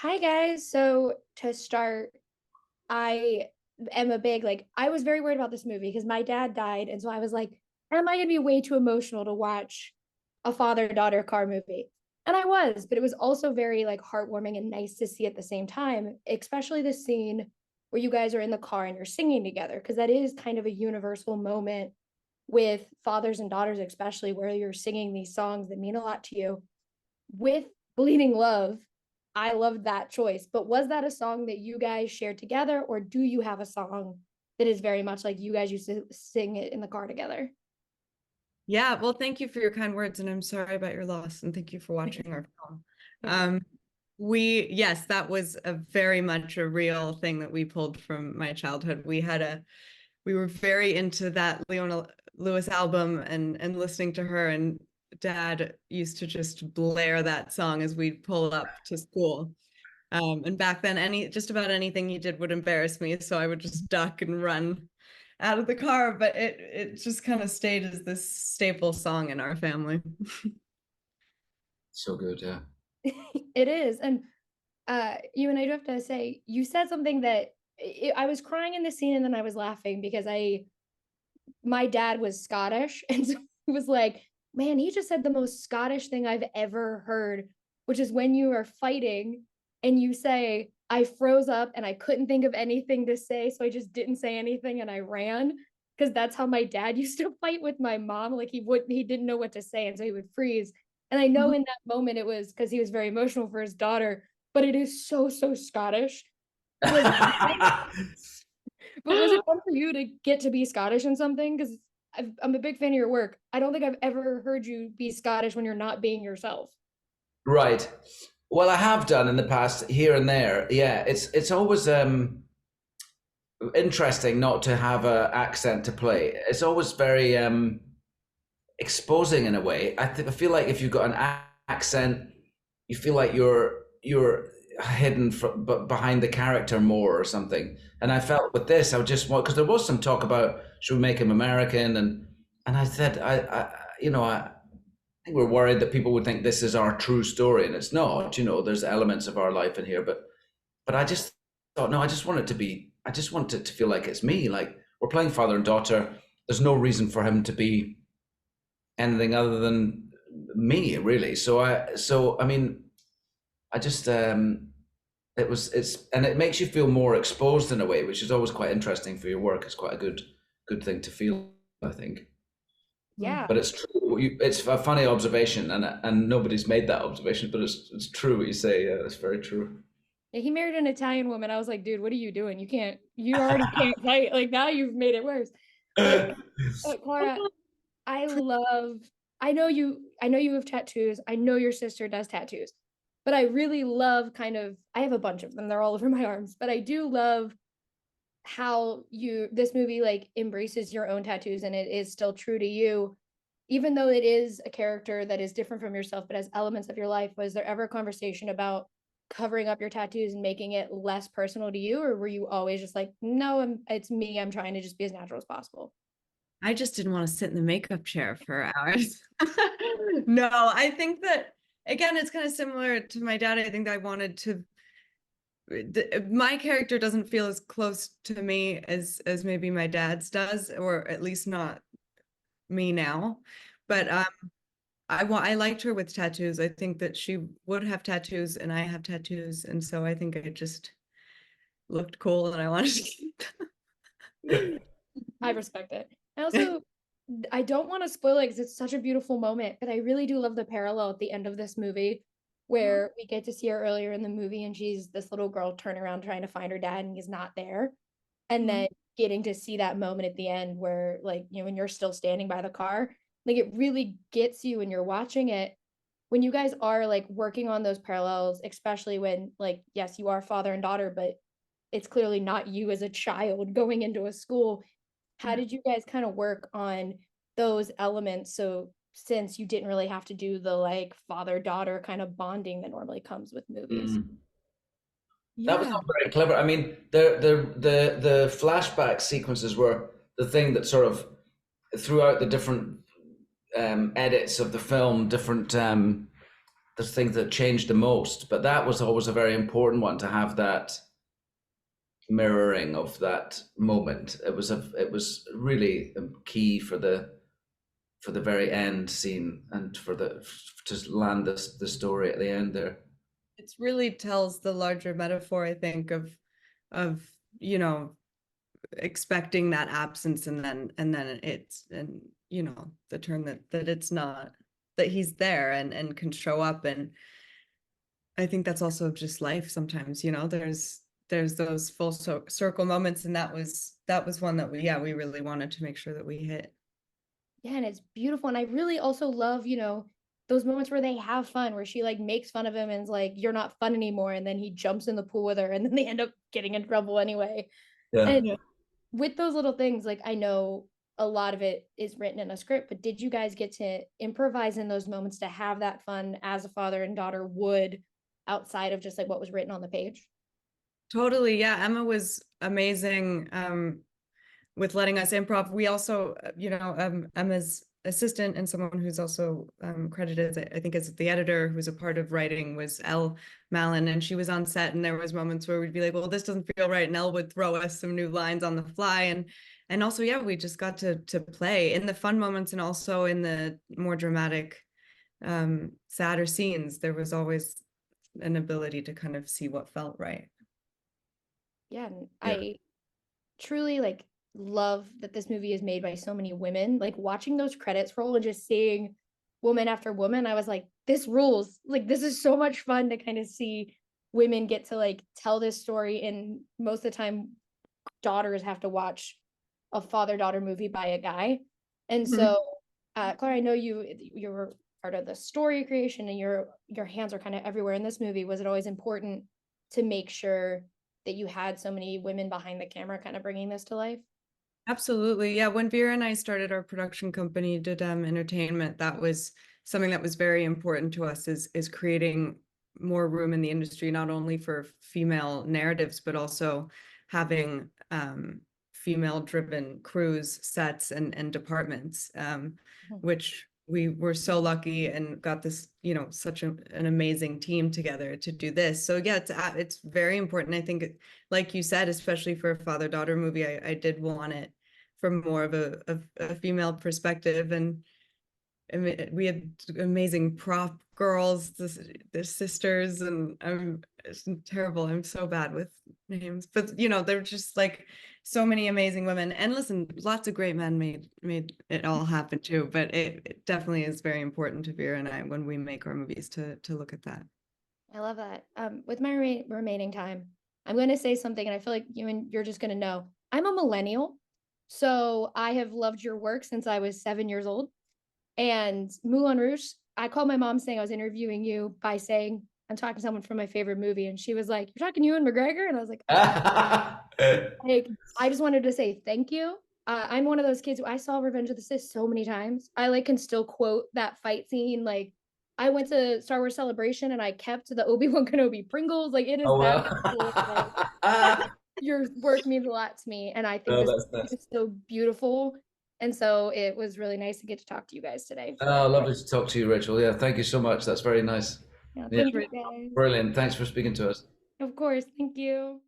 Hi guys. So to start, I am a big I was very worried about this movie because my dad died, and so I was like, am I gonna be way too emotional to watch a father-daughter car movie? And I was, but it was also very heartwarming and nice to see at the same time, especially the scene where you guys are in the car and you're singing together, because that is kind of a universal moment with fathers and daughters, especially where you're singing these songs that mean a lot to you with Bleeding Love. I loved that choice. But was that a song that you guys shared together, or do you have a song that is very much like you guys used to sing it in the car together? Yeah, well, thank you for your kind words, and I'm sorry about your loss, and thank you for watching our film. Um, yes, that was a very much a real thing that we pulled from my childhood. We were very into that Leona Lewis album and listening to her, and Dad used to just blare that song as we'd pull up to school. And back then, just about anything he did would embarrass me, so I would just duck and run out of the car. But it just kind of stayed as this staple song in our family. So good, yeah. It is. And you and I do have to say, you said something that I was crying in the scene and then I was laughing because my dad was Scottish. And so he was like, man, he just said the most Scottish thing I've ever heard, which is when you are fighting and you say, I froze up and I couldn't think of anything to say. So I just didn't say anything and I ran. Because that's how my dad used to fight with my mom. Like he didn't know what to say. And so he would freeze. And I know in that moment it was because he was very emotional for his daughter, but it is so, so Scottish. Was But was it fun for you to get to be Scottish in something? Because I'm a big fan of your work. I don't think I've ever heard you be Scottish when you're not being yourself. Right. Well, I have done in the past here and there. Yeah, it's always interesting not to have a accent to play. It's always very exposing in a way. I feel like if you've got an accent, you feel like you're hidden behind the character more or something. And I felt with this, I would just want because there was some talk about should we make him American, and I said I think we're worried that people would think this is our true story, and it's not. There's elements of our life in here, but I just thought, no, I just want it to be. I just want it to feel like it's me. Like we're playing father and daughter. There's no reason for him to be anything other than me, really. So I mean, I just and it makes you feel more exposed in a way, which is always quite interesting for your work. It's quite a good thing to feel, I think. Yeah. But it's true. It's a funny observation, and nobody's made that observation, but it's true what you say. Yeah, it's very true. He married an Italian woman. I was like, dude, what are you doing? You already can't fight. Like now you've made it worse. But Clara, I love, I know you have tattoos. I know your sister does tattoos, but I really love I have a bunch of them. They're all over my arms, but I do love how this movie embraces your own tattoos and it is still true to you, even though it is a character that is different from yourself but has elements of your life. Was there ever a conversation about covering up your tattoos and making it less personal to you, or were you always just like, no, it's me, I'm trying to just be as natural as possible? I just didn't want to sit in the makeup chair for hours. No, I think that again, it's kind of similar to my dad. I think I wanted to my character doesn't feel as close to me as maybe my dad's does, or at least not me now. But I liked her with tattoos. I think that she would have tattoos and I have tattoos, and so I think it just looked cool and I wanted to keep I respect it. I don't want to spoil it because it's such a beautiful moment, but I really do love the parallel at the end of this movie where we get to see her earlier in the movie and she's this little girl turning around trying to find her dad and he's not there. And then getting to see that moment at the end where when you're still standing by the car, it really gets you and you're watching it when you guys are working on those parallels, especially when yes, you are father and daughter, but it's clearly not you as a child going into a school. How did you guys kind of work on those elements? So since you didn't really have to do the father daughter kind of bonding that normally comes with movies. Mm. That was Yeah. not very clever. I mean, the flashback sequences were the thing that sort of throughout the different edits of the film, different the thing that changed the most, but that was always a very important one, to have that mirroring of that moment. It was really key for the very end scene, and for the to land the story at the end there. It really tells the larger metaphor, I think, of you know, expecting that absence, and then it's, and you know, the turn that it's not, that he's there and can show up. And I think that's also just life sometimes, you know, there's those full circle moments, and that was one that we really wanted to make sure that we hit. Yeah, and it's beautiful. And I really also love, those moments where they have fun, where she like makes fun of him and is like, "You're not fun anymore." And then he jumps in the pool with her, and then they end up getting in trouble anyway. Yeah. And with those little things, like, I know a lot of it is written in a script, but did you guys get to improvise in those moments to have that fun as a father and daughter would, outside of just like what was written on the page? Totally. Yeah. Emma was amazing with letting us improv. We also, Emma's assistant and someone who's also credited, I think, as the editor, who's a part of writing, was Elle Mallon. And she was on set, and there was moments where we'd be like, well, this doesn't feel right. And Elle would throw us some new lines on the fly. And also, yeah, we just got to play in the fun moments, and also in the more dramatic, sadder scenes. There was always an ability to kind of see what felt right. Yeah, and Yeah. I truly like love that this movie is made by so many women. Like, watching those credits roll and just seeing woman after woman, I was like, this rules. Like, this is so much fun to kind of see women get to like tell this story. And most of the time, daughters have to watch a father-daughter movie by a guy. And so, Clara, I know you were part of the story creation, and your hands are kind of everywhere in this movie. Was it always important to make sure that you had so many women behind the camera kind of bringing this to life? Absolutely. Yeah. When Vera and I started our production company, Didem Entertainment, that was something that was very important to us, is creating more room in the industry, not only for female narratives, but also having female driven crews, sets, and departments, which we were so lucky and got this, such an amazing team together to do this. So yeah, it's very important. I think, like you said, especially for a father-daughter movie, I did want it from more of a female perspective. And we had amazing prop girls, the sisters, and it's terrible. I'm so bad with names, but they're just like so many amazing women. And listen, lots of great men made it all happen too. But it definitely is very important to Vera and I, when we make our movies, to look at that. I love that. With my remaining time, I'm going to say something, and I feel like you're just going to know. I'm a millennial, so I have loved your work since I was 7 years old. And Moulin Rouge, I called my mom saying I was interviewing you by saying I'm talking to someone from my favorite movie, and she was like, "You're talking to Ewan McGregor?" And I was like, like, I just wanted to say thank you. I'm one of those kids who I saw Revenge of the Sith so many times. I like can still quote that fight scene. Like, I went to Star Wars Celebration and I kept the Obi-Wan Kenobi Pringles. Like, it is Oh that well. your work means a lot to me, and I think Oh, this that's nice. is so beautiful. And so it was really nice to get to talk to you guys today. Oh, lovely to talk to you, Rachel. Yeah, thank you so much. That's very nice. Yeah, Yeah, thank you guys. brilliant. Thanks for speaking to us. Of course, thank you.